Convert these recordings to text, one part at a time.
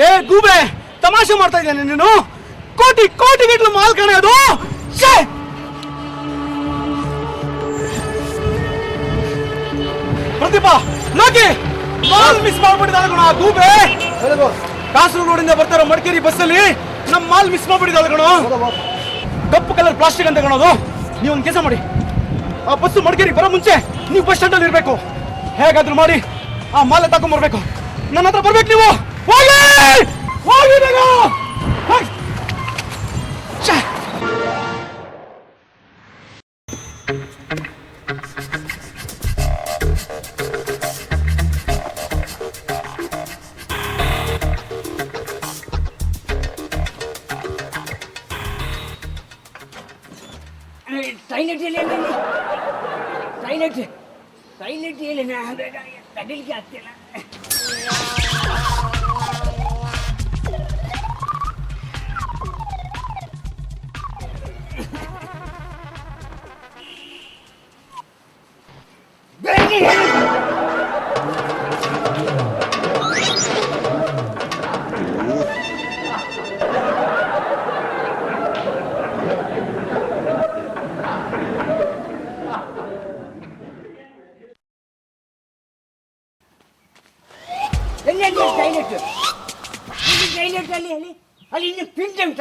ಏ ಗೂಬೆ, ತಮಾಷೆ ಮಾಡ್ತಾ ಇದ್ದೇನೆ ನೀನು? ಕೋಟಿ ಕೋಟಿ ಗಟ್ಟಲು ಮಾಲ್ ಕಣೆ ಅದು. ಪ್ರತಿಭಾ ಲೋಕಿ ಮಾಲ್ ಮಿಸ್ ಮಾಡ್ಬಿಟ್ಟಿದ್ದಾಳೆ ಕಣ ಗೂಬೆ. ಕಾಸರಗೋಡಿಂದ ಬರ್ತಾರೋ ಮಡಿಕೇರಿ ಬಸ್ಸಲ್ಲಿ ನಮ್ಮ ಮಾಲ್ ಮಿಸ್ ಮಾಡ್ಬಿಟ್ಟಿದ್ದಾಳೆ ಕಣ. ಕಪ್ಪು ಕಲರ್ ಪ್ಲಾಸ್ಟಿಕ್ ಅಂತ ಕಣೋದು. ನೀವು ಒಂದು ಕೆಲಸ ಮಾಡಿ, ಆ ಬಸ್ಸು ಮಡಿಕೇರಿ ಬರೋ ಮುಂಚೆ ನೀವು ಬಸ್ ಸ್ಟ್ಯಾಂಡ್ ಅಲ್ಲಿ ಇರ್ಬೇಕು. ಹೇಗಾದ್ರೂ ಮಾಡಿ ಆ ಮಾಲ್ ತಗೊಂಡ್ ಬರ್ಬೇಕು. ನನ್ನ ಹತ್ರ ಬರ್ಬೇಕು ನೀವು. ಹೋಗಿ ಹೋಗಿ ಬೇಗ. टॉयलेट ये लेना तड़िलके ಆಗ್ತಿಲ್ಲ. टॉयलेट ಅಲ್ಲಿ ಇನ್ನು ಪಿಂಟ್ ಅಂತ.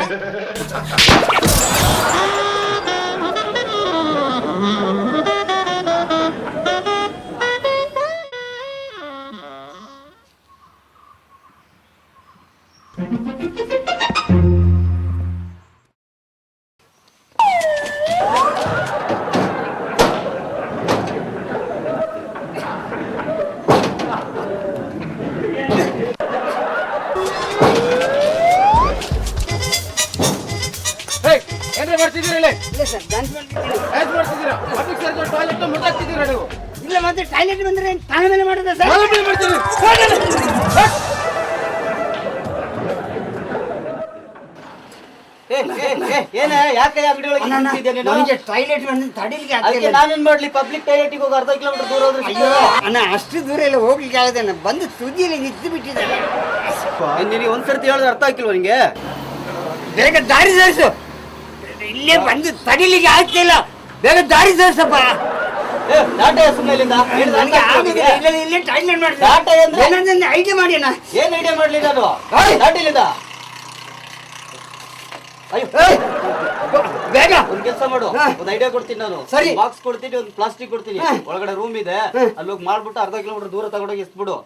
ಇಲ್ಲ ಮತ್ತೆ ಟಾಯ್ಲೆಟ್ ಬಂದ್ರೆ ತಾನೇ ಮೇಲೆ ಮಾಡೋದ ಸರ್? ಏನ ಯಾಕೆ ಅಂಗಡಿ ಒಳಗೆ ನನಗೆ ಟಾಯ್ಲೆಟ್ ಬಂದ್ರೆ ತಡಿಲಿಕ್ಕೆ ಆಗ್ತಿಲ್ಲ. ನಾನೇನ್ ಮಾಡ್ಲಿ? ಪಬ್ಲಿಕ್ ಟಾಯ್ಲೆಟಿಗೆ ಹೋಗಿ ಅರ್ಧ ಕಿಲೋಮೀಟರ್ ದೂರ ಹೋದ್ರೆ ಅಯ್ಯೋ ಅಣ್ಣ, ಅಷ್ಟು ದೂರ ಎಲ್ಲ ಹೋಗ್ಲಿಕ್ಕೆ ಆಗದೆ. ಬಂದು ತುದಿಯಲ್ಲಿ ನಿಂತು ಬಿಟ್ಟಿದ್ದಾರೆ. ನಿನಗೆ ಒಂದ್ಸರ್ತಿ ಹೇಳಿದ್ರೆ ಅರ್ಥ ಆಗಿಲ್ವ ನಿಂಗೆ? ಬೇಗ ದಾರಿ ತೋರಿಸು. ಇಲ್ಲೇ ಬಂದು ತಡಿಲಿಕ್ಕೆ ಆಗ್ತಿಲ್ಲ. ಬೇಗ ದಾರಿ ತೋರಿಸಪ್ಪ. ಇಲ್ಲೇ ಟಾಯ್ಲೆಟ್ ಮಾಡಿ ಐಡಿಯಾ ಮಾಡಿ ಅಣ್ಣ. ಏನ್ ಐಡಿಯಾ ಮಾಡ್ಲಿ ನಾನು? ದಾಟಿಲಿಂದ ಬೇಗ ಒಂದ್ ಕೆಲಸ ಮಾಡು, ಒಂದ್ ಐಡಿಯಾ ಕೊಡ್ತೀನಿ ನಾನು. ಸರಿ, ಬಾಕ್ಸ್ ಕೊಡ್ತೀನಿ, ಒಂದು ಪ್ಲಾಸ್ಟಿಕ್ ಕೊಡ್ತೀನಿ, ಒಳಗಡೆ ರೂಮ್ ಇದೆ, ಅಲ್ಲಿ ಹೋಗಿ ಮಾಡ್ಬಿಟ್ಟು ಅರ್ಧ ಕಿಲೋಮೀಟರ್ ದೂರ ತಗೊಂಡೋಗಿ ಎಸ್ಬಿಡು.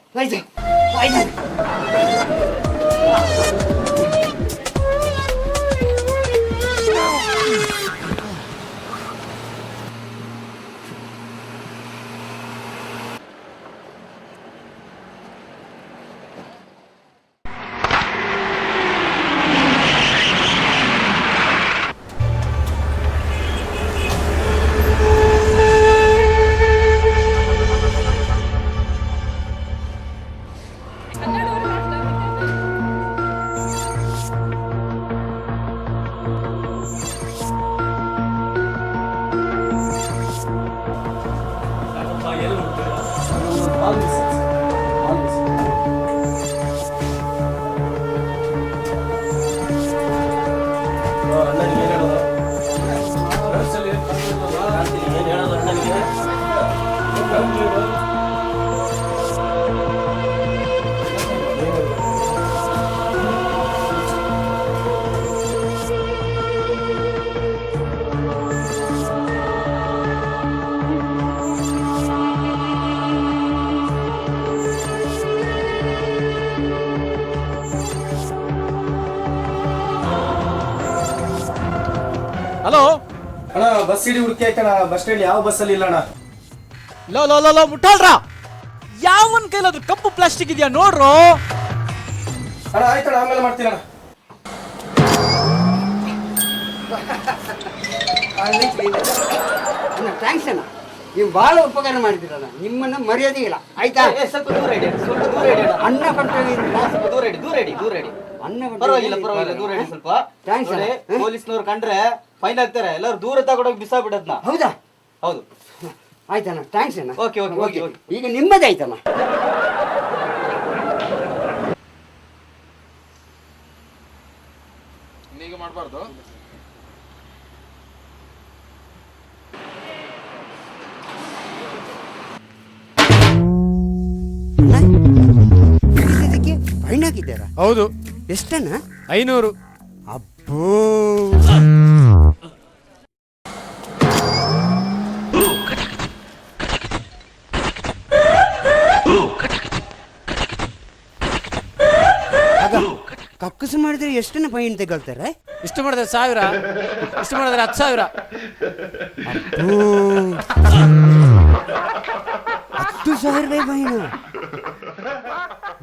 ಹಲೋ ಅಣ್ಣ, ಬಸ್ ಇಡಿ ಹುಡುಕಿ ಆಯ್ತಣ್ಣ. ಬಸ್ ಸ್ಟ್ಯಾಂಡ್ ಯಾವ ಬಸ್ ಅಲ್ಲಿ ಇಲ್ಲ ಅಣ್ಣ. ಲೋ ಲೋ ಲೋ ಲೋ ಮುಟ್ಟಾಳ್ರ, ಯಾವನ್ ಕೈಲಾದ್ರು ಕಪ್ಪು ಪ್ಲಾಸ್ಟಿಕ್ ಇದೆಯಾ ನೋಡ್ರು. ಅಣ್ಣ ಆಯ್ತಣ್ಣ, ಆಮೇಲೆ ಮಾಡ್ತೀನಿ ಅಣ್ಣ. ಥ್ಯಾಂಕ್ಸ್ ಅಣ್ಣ, ನೀವು ಬಹಳ ಉಪಕಾರ ಮಾಡಿದಿರಣ್ಣ. ನಿಮ್ಮನ್ನ ಮರ್ಯಾದೆ ಇಲ್ಲ ಆಯ್ತಾ? ಸ್ವಲ್ಪ ದೂರ ಇಡಿ, ಸ್ವಲ್ಪ ದೂರ ಇಡಿ. ಅನ್ನ ಕೊಟ್ಟರೆ ಸ್ವಲ್ಪ ದೂರ ಇಡಿ, ದೂರ ಇಡಿ, ದೂರ ಇಡಿ. ಅನ್ನ ಪರವಾಗಿಲ್ಲ ಪರವಾಗಿಲ್ಲ, ದೂರ ಇಡಿ ಸ್ವಲ್ಪ. ಪೊಲೀಸ್ನವ್ರು ಕಂಡ್ರೆ ಫೈನ್ ಹಾಕ್ತಾರೆ. ಎಲ್ಲರೂ ದೂರ ತಗೊಂಡೋಗಿ ಬಿಸಾಬಿಡದ್ನ. ಹೌದಾ? ಹೌದು. ಆಯ್ತಣ್ಣ, ಥ್ಯಾಂಕ್ಸ್ ಅಣ್ಣ. Okay okay okay okay. ಈಗ ನಿಮ್ಮದೇ ಆಯ್ತಮ್ಮ. ಈಗ ಮಾಡಬಾರ್ದು. ಫೈನ್ ಹಾಕಿದ್ದಾರಾ? ಹೌದು. ಎಷ್ಟಣ್ಣ? 500. ಅಬ್ಬೋ, ಕಕ್ಕಸು ಮಾಡಿದ್ರೆ ಎಷ್ಟನ್ನ ಫೈನ್ ತಗೊಳ್ತಾರೆ? ಇಷ್ಟು ಮಾಡಿದ್ರೆ 1000, ಇಷ್ಟು ಮಾಡಿದ್ರೆ 10,000. 10,000 ರೂಪಾಯಿ ಫೈನು.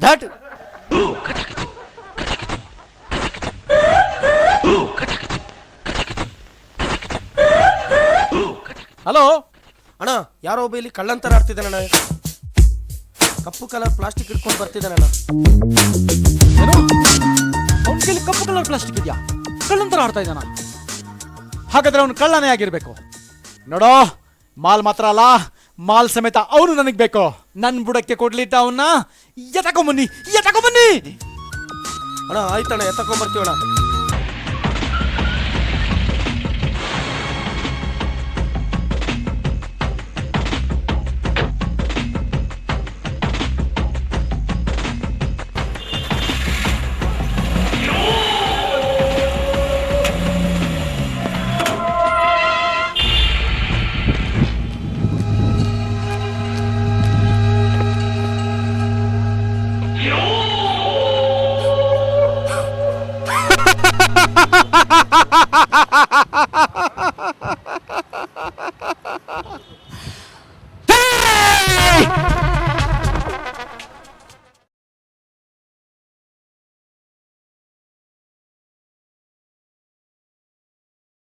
ದಾಟು. ಹಲೋ ಅಣ್ಣ, ಯಾರೋ ಒಬ್ಬ ಇಲ್ಲಿ ಕಳ್ಳಂತರ ಆಡ್ತಿದ್ದಾನಣ್ಣ. ಕಪ್ಪು ಕಲರ್ ಪ್ಲಾಸ್ಟಿಕ್ ಇಟ್ಕೊಂಡು ಬರ್ತಿದ್ದಾನಣ್ಣ. ಅವನ ಕೈಲಿ ಕಪ್ಪು ಕಲರ್ ಪ್ಲಾಸ್ಟಿಕ್ ಇದೆಯಾ? ಕಳ್ಳಂತರ ಆಡ್ತಾ ಇದ್ದಾನ? ಹಾಗಾದ್ರೆ ಅವನು ಕಳ್ಳನೇ ಆಗಿರ್ಬೇಕು. ನೋಡೋ, ಮಾಲ್ ಮಾತ್ರ ಅಲ್ಲ, ಮಾಲ್ ಸಮೇತ ಅವನು ನನಗೆ ಬೇಕು. ನನ್ನ ಬುಡಕ್ಕೆ ಕೊಡ್ಲಿಟ್ಟ ಅವನ್ನ ಎತ್ತಕೊಂಬನ್ನಿ. ಅಣ್ಣ ಆಯ್ತಣ್ಣ, ಎತ್ತಕೊಂಡ್ ಬರ್ತೀವಣ್ಣ.